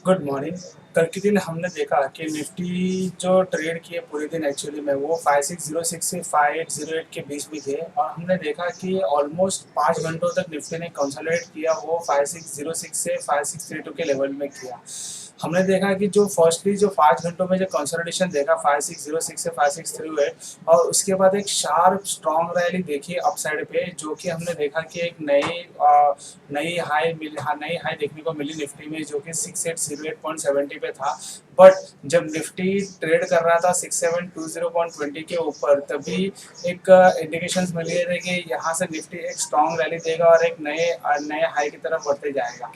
Good morning. कल के दिन हमने देखा कि निफ्टी जो ट्रेड किए पूरे दिन एक्चुअली में वो 5606 से 5808 के बीच में थे, और हमने देखा कि ऑलमोस्ट 5 घंटों तक निफ्टी ने कंसोलिडेट किया, वो 5606 से 5632 के लेवल में किया। हमने देखा कि जो फर्स्टली जो 5 घंटों में जो कंसोलिडेशन देखा 5606 से 5638, और उसके बाद एक शार्प स्ट्रॉन्ग रैली देखी अपसाइड पे, जो कि हमने देखा कि एक नई हाई देखने को मिली निफ्टी में, जो कि 6808.70 पे था। बट जब निफ्टी ट्रेड कर रहा था 6720.20 के ऊपर, तभी एक इंडिकेशंस मिल रहे थे कि यहाँ से निफ्टी एक स्ट्रॉन्ग रैली देगा और एक नए हाई की तरफ बढ़ते जाएगा।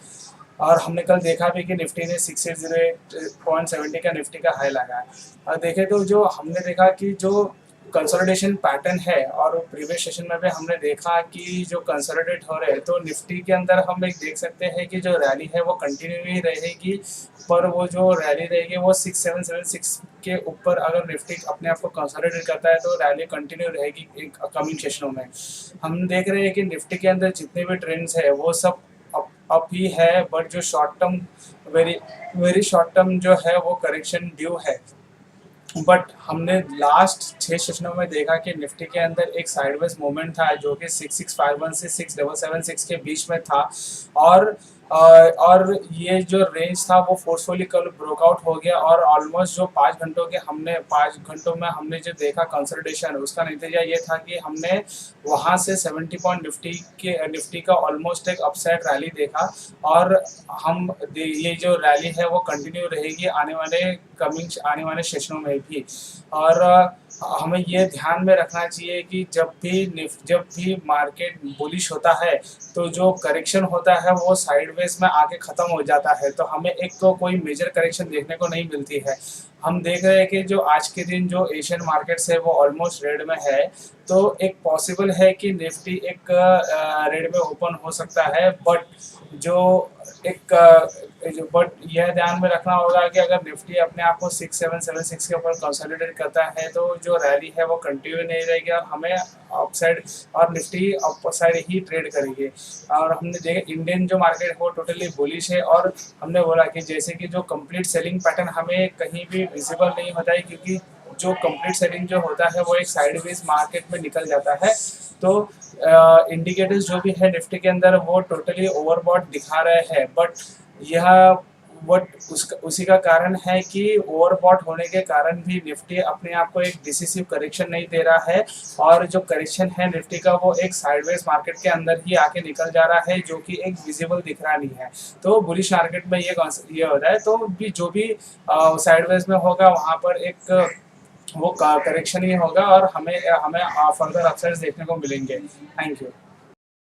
और हमने कल देखा भी कि निफ्टी ने 6808.70 का निफ्टी का हाई लगाया। और देखे तो जो हमने देखा कि जो कंसोलिडेशन पैटर्न है, और प्रीवियस सेशन में भी हमने देखा कि जो कंसोलिडेट हो रहे हैं, तो निफ्टी के अंदर हम एक देख सकते हैं कि जो रैली है वो कंटिन्यू ही रहेगी। पर वो जो रैली रहेगी वो 6776 के ऊपर अगर निफ्टी अपने आप को कंसोलिडेट करता है, तो रैली कंटिन्यू रहेगी एक कमिंग सेशनों में। हम देख रहे हैं कि निफ्टी के अंदर जितने भी ट्रेंड्स है वो सब अप ही है, बट जो short term very very short term जो है वो करेक्शन ड्यू है। बट हमने लास्ट 6 सेशनों में देखा कि निफ्टी के अंदर एक साइडवेज मूवमेंट था, जो कि 6651 से 6776 के बीच में था। और ये जो रेंज था वो फोर्सफुली कल ब्रोकआउट हो गया, और ऑलमोस्ट जो 5 घंटों में हमने जो देखा कंसोलिडेशन, उसका नतीजा ये था कि हमने वहाँ से 70 पॉइंट निफ्टी का ऑलमोस्ट एक अपसाइड रैली देखा। और ये जो रैली है वो कंटिन्यू रहेगी आने वाले सेशनों में भी। और हमें ये ध्यान में रखना चाहिए कि जब भी मार्केट बुलिश होता है, तो जो करेक्शन होता है वो साइडवेज में आके ख़त्म हो जाता है, तो हमें एक तो कोई मेजर करेक्शन देखने को नहीं मिलती है। हम देख रहे हैं कि जो आज के दिन जो एशियन मार्केट्स है वो ऑलमोस्ट रेड में है, तो एक पॉसिबल है कि निफ्टी एक रेड में ओपन हो सकता है। जो एक बट यह ध्यान में रखना होगा कि अगर निफ्टी अपने आप को 6776 के ऊपर कंसोलिडेट करता है, तो जो रैली है वो कंटिन्यू नहीं रहेगी, और हमें अपसाइड और निफ्टी अपसाइड ही ट्रेड करेगी। और हमने देखा इंडियन जो मार्केट है वो टोटली बुलिश है, और हमने बोला कि जैसे कि जो कंप्लीट सेलिंग पैटर्न हमें कहीं भी विजिबल नहीं होता है, क्योंकि जो कंप्लीट सेलिंग जो होता है वो एक साइडवेज मार्केट में निकल जाता है। तो इंडिकेटर्स जो भी है निफ्टी के अंदर वो टोटली ओवरबॉट दिखा रहे हैं। बट यह उसी का कारण है कि ओवरबॉट होने के कारण भी निफ्टी अपने आप को एक डिसिसिव करेक्शन नहीं दे रहा है, और जो करेक्शन है निफ्टी का वो एक साइडवेज मार्केट के अंदर ही आके निकल जा रहा है, जो कि एक विजिबल दिख रहा नहीं है। तो बुलिश मार्केट में ये होता है, तो भी जो भी साइडवेज में होगा वहाँ पर एक वो करेक्शन ही होगा, और हमें फर्दर अपसाइड्स देखने को मिलेंगे। Thank you.